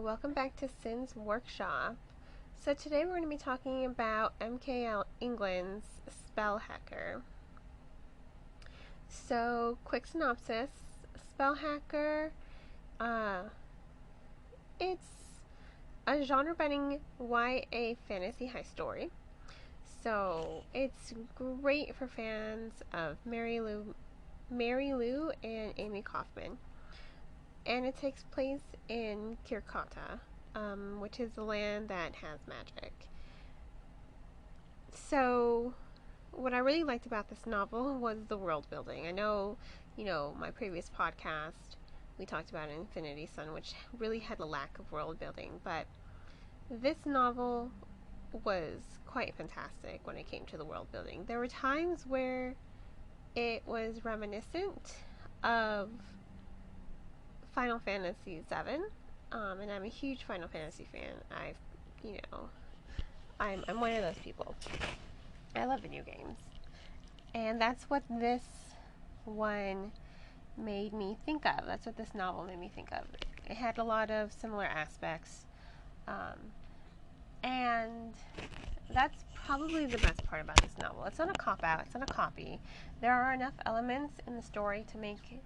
welcome back to Sin's Workshop. So today we're going to be talking about MKL England's Spellhacker. So, quick synopsis. Spellhacker, it's a genre-bending YA fantasy heist story. So, it's great for fans of Mary Lou and Amy Kaufman. And it takes place in Kirkata, which is the land that has magic. So, what I really liked about this novel was the world building. I know, my previous podcast, we talked about Infinity Sun, which really had a lack of world building, but this novel was quite fantastic when it came to the world building. There were times where it was reminiscent of Final Fantasy VII, and I'm a huge Final Fantasy fan. I'm one of those people. I love video games, and that's what this one made me think of. That's what this novel made me think of. It had a lot of similar aspects, and that's probably the best part about this novel. It's not a cop-out. It's not a copy. There are enough elements in the story to make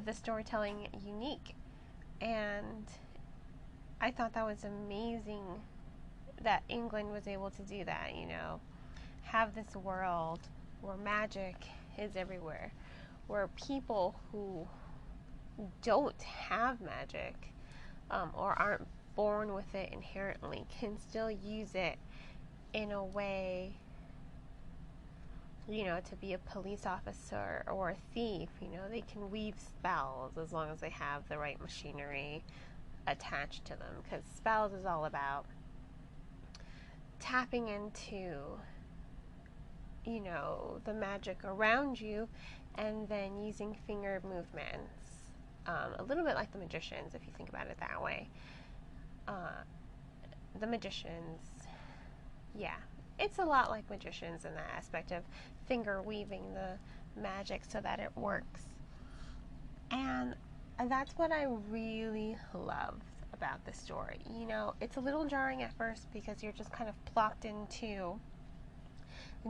the storytelling unique, and I thought that was amazing that England was able to do that, have this world where magic is everywhere, where people who don't have magic or aren't born with it inherently can still use it in a way, to be a police officer or a thief. They can weave spells as long as they have the right machinery attached to them, because spells is all about tapping into, the magic around you and then using finger movements. A little bit like the magicians, if you think about it that way. The magicians, it's a lot like magicians in that aspect of finger weaving the magic so that it works. And that's what I really love about this story. It's a little jarring at first because you're just kind of plopped into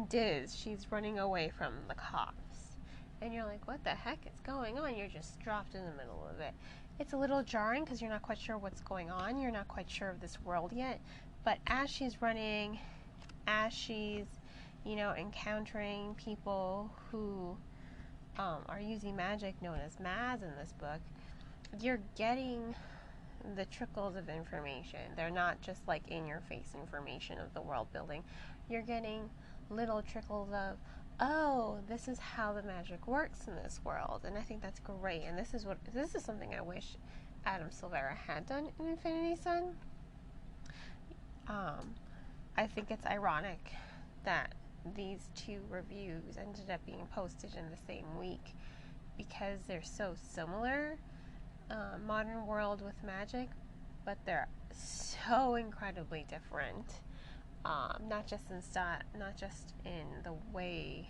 Diz. She's running away from the cops. And you're like, what the heck is going on? You're just dropped in the middle of it. It's a little jarring because you're not quite sure what's going on. You're not quite sure of this world yet. But as she's running, as she's, encountering people who are using magic known as Maz in this book, you're getting the trickles of information. They're not just like in-your-face information of the world building. You're getting little trickles of, oh, this is how the magic works in this world. And I think that's great. And this is something I wish Adam Silvera had done in Infinity Sun. I think it's ironic that these two reviews ended up being posted in the same week because they're so similar. Modern world with magic, but they're so incredibly different. Not just in style, not just in the way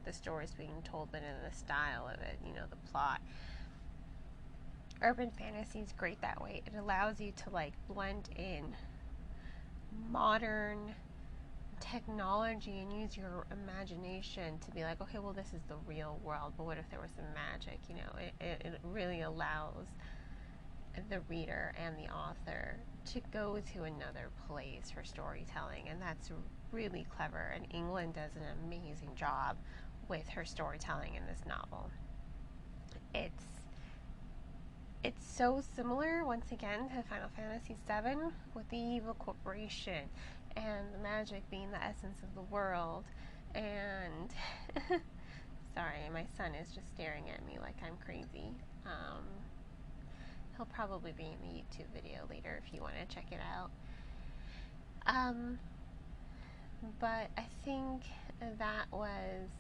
the story's being told, but in the style of it, the plot. Urban fantasy is great that way. It allows you to blend in modern technology and use your imagination to be like, okay, well, this is the real world, but what if there was some magic? It really allows the reader and the author to go to another place for storytelling, and that's really clever, and England does an amazing job with her storytelling in this novel. It's so similar, once again, to Final Fantasy VII, with the evil corporation and the magic being the essence of the world. And sorry, my son is just staring at me like I'm crazy. He'll probably be in the YouTube video later if you want to check it out. But I think that was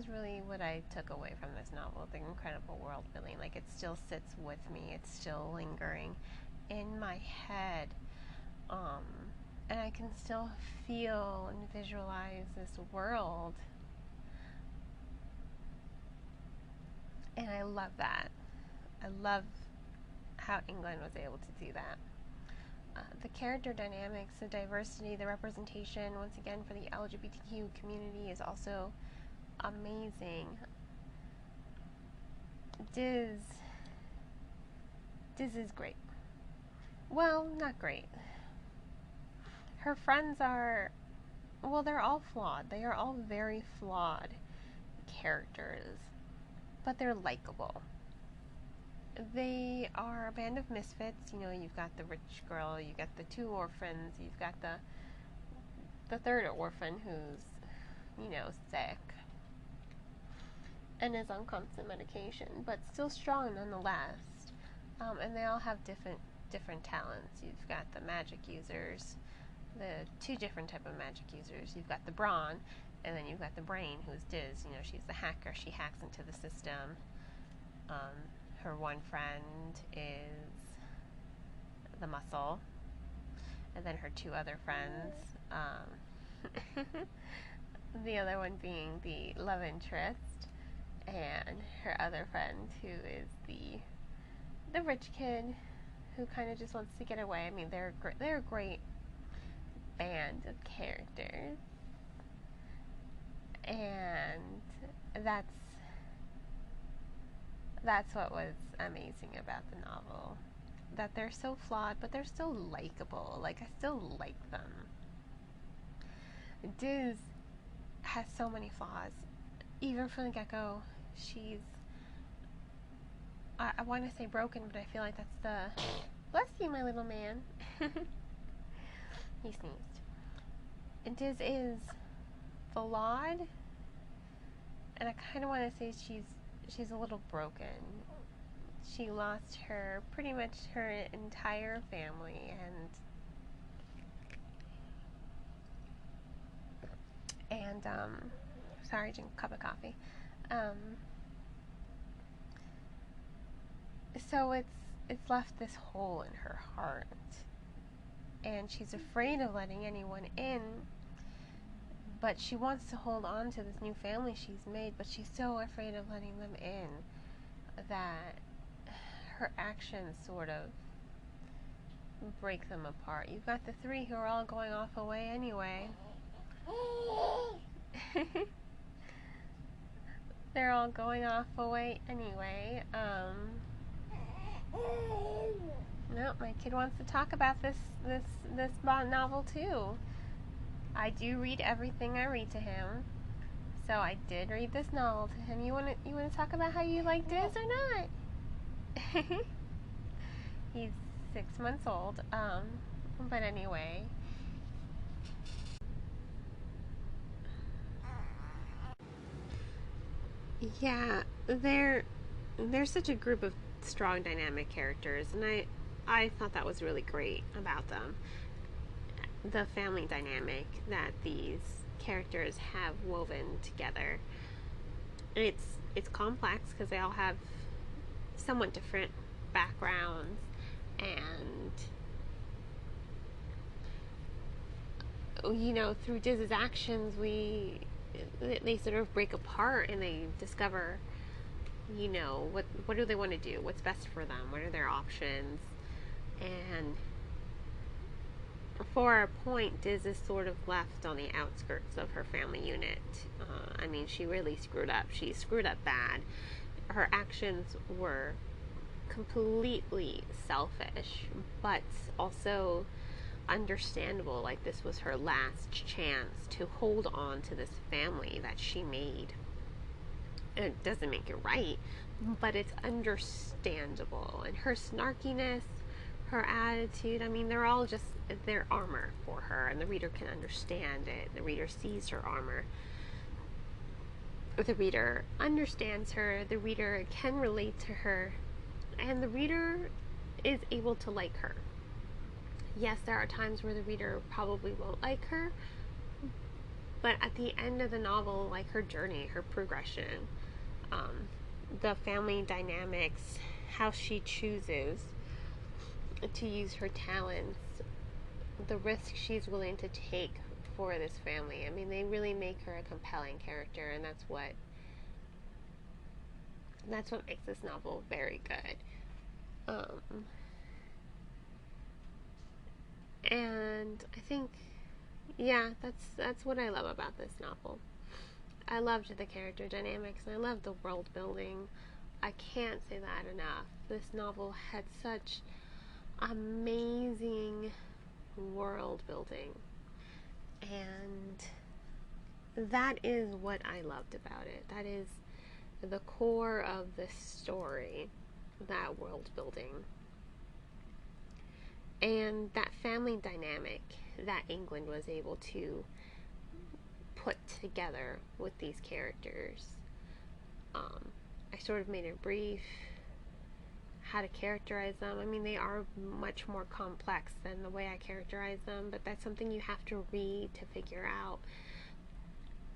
really what I took away from this novel, the incredible world building. It still sits with me. It's still lingering in my head. And I can still feel and visualize this world. And I love that. I love how England was able to do that. The character dynamics, the diversity, the representation, once again, for the LGBTQ community is also amazing. Diz is great. Well, not great. Her friends are, well, they're all flawed. They are all very flawed characters, but they're likable. They are a band of misfits. You know, you've got the rich girl, you've got the two orphans, you've got the third orphan who's, you know, sick and is on constant medication, but still strong nonetheless. And they all have different talents. You've got the magic users, the two different type of magic users. You've got the brawn, and then you've got the brain, who's Diz. You know, she's the hacker. She hacks into the system. Her one friend is the muscle, and then her two other friends. The other one being the love interest, and her other friend who is the rich kid who kind of just wants to get away. I mean, they're a great band of characters, and that's what was amazing about the novel. That they're so flawed, but they're still likable. Like, I still like them. Diz has so many flaws. Even from the get-go, she's, I want to say broken, but I feel like that's the, bless you, my little man. He sneezed. And Diz is flawed, and I kind of want to say she's a little broken. She lost pretty much her entire family, and sorry, drink a cup of coffee. So it's left this hole in her heart, and she's afraid of letting anyone in, but she wants to hold on to this new family she's made, but she's so afraid of letting them in that her actions sort of break them apart. You've got the three who are all going off away anyway. They're all going off away anyway. No, my kid wants to talk about this novel too. I do read everything I read to him, so I did read this novel to him. You wanna talk about how you liked it or not? He's 6 months old. But anyway. Yeah, they're such a group of strong dynamic characters, and I thought that was really great about them. The family dynamic that these characters have woven together. It's complex because they all have somewhat different backgrounds, and you know, through Diz's actions they sort of break apart and they discover, you know, what do they want to do, what's best for them, what are their options. And for a point, Diz is sort of left on the outskirts of her family unit. I mean, she really screwed up. She screwed up bad. Her actions were completely selfish, but also understandable. Like, this was her last chance to hold on to this family that she made. It doesn't make it right, but it's understandable. And her snarkiness, her attitude, I mean, they're all just, they're armor for her, and the reader can understand it. The reader sees her armor. The reader understands her. The reader can relate to her. And the reader is able to like her. Yes, there are times where the reader probably won't like her, but at the end of the novel, like, her journey, her progression, the family dynamics, how she chooses to use her talents, the risk she's willing to take for this family. I mean, they really make her a compelling character, and that's what makes this novel very good. Um, and I think, yeah, that's what I love about this novel. I loved the character dynamics and I loved the world building. I can't say that enough. This novel had such amazing world building, and that is what I loved about it. That is the core of the story, that world building. And that family dynamic that England was able to put together with these characters. I sort of made it brief how to characterize them. I mean, they are much more complex than the way I characterize them, but that's something you have to read to figure out.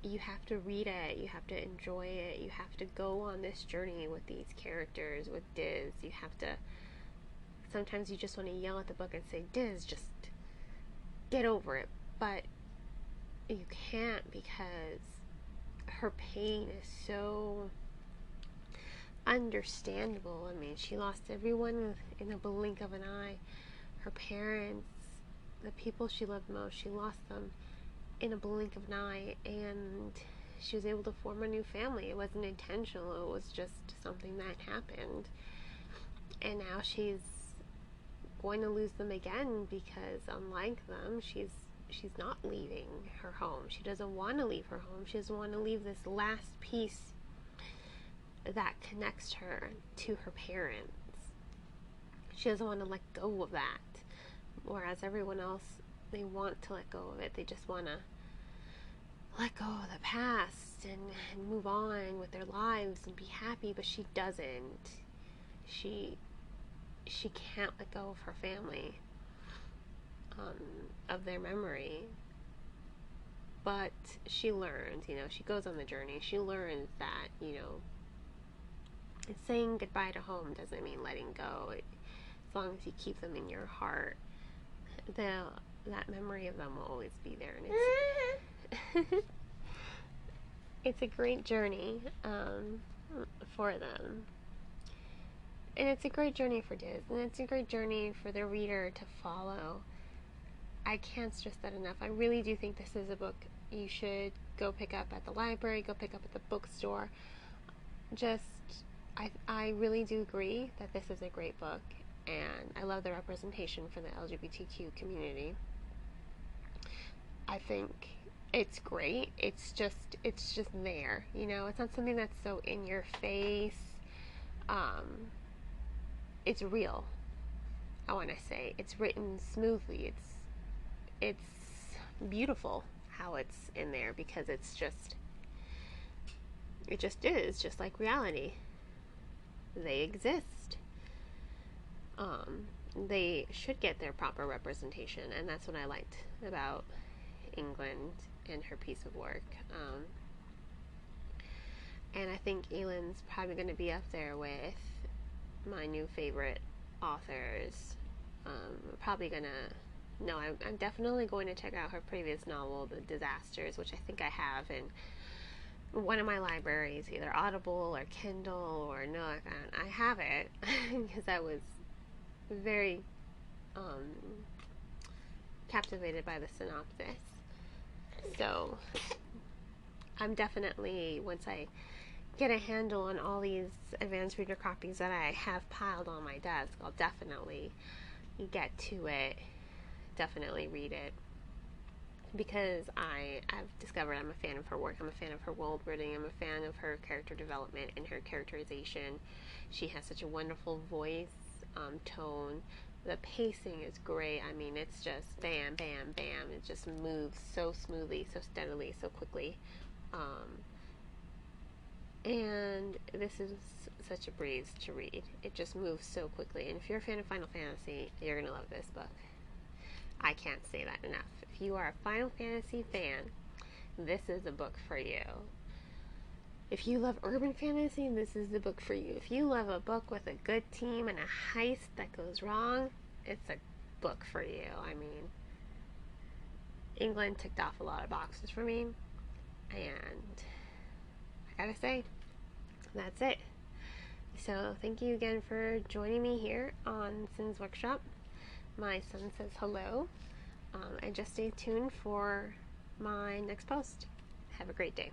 You have to read it, you have to enjoy it, you have to go on this journey with these characters, with Diz. You have to, sometimes you just want to yell at the book and say, Diz, just get over it. But you can't, because her pain is so understandable. I mean, she lost everyone in a blink of an eye. Her parents, the people she loved most, she lost them in a blink of an eye, and she was able to form a new family. It wasn't intentional, it was just something that happened. And now she's going to lose them again, because unlike them, she's not leaving her home. She doesn't want to leave her home. She doesn't want to leave this last piece that connects her to her parents. She doesn't want to let go of that. Whereas everyone else, they want to let go of it. They just want to let go of the past and move on with their lives and be happy, but she doesn't. She can't let go of her family, of their memory. But she learns, she goes on the journey. She learns that, saying goodbye to home doesn't mean letting go. As long as you keep them in your heart, that memory of them will always be there. And it's a great journey for them. And it's a great journey for Diz. And it's a great journey for the reader to follow. I can't stress that enough. I really do think this is a book you should go pick up at the library, go pick up at the bookstore. I really do agree that this is a great book, and I love the representation for the LGBTQ community. I think it's great. It's just there, It's not something that's so in your face. It's real. I want to say it's written smoothly. It's beautiful how it's in there, because it just is, just like reality. They exist. They should get their proper representation, and that's what I liked about England and her piece of work. And I think Ellen's probably going to be up there with my new favorite authors. I'm definitely going to check out her previous novel, The Disasters, which I think I have in one of my libraries, either Audible or Kindle or Nook. And I have it because I was very captivated by the synopsis. So I'm definitely, once I get a handle on all these advanced reader copies that I have piled on my desk, I'll definitely get to it, definitely read it, because I've discovered I'm a fan of her work. I'm a fan of her world building. I'm a fan of her character development and her characterization. She has such a wonderful voice, tone. The pacing is great. I mean, it's just bam, bam, bam. It just moves so smoothly, so steadily, so quickly. And this is such a breeze to read. It just moves so quickly. And if you're a fan of Final Fantasy, you're going to love this book. I can't say that enough. If you are a Final Fantasy fan, this is a book for you. If you love urban fantasy, this is the book for you. If you love a book with a good team and a heist that goes wrong, it's a book for you. I mean, England ticked off a lot of boxes for me, and I gotta say, that's it. So thank you again for joining me here on Sin's Workshop. My son says hello, and just stay tuned for my next post. Have a great day.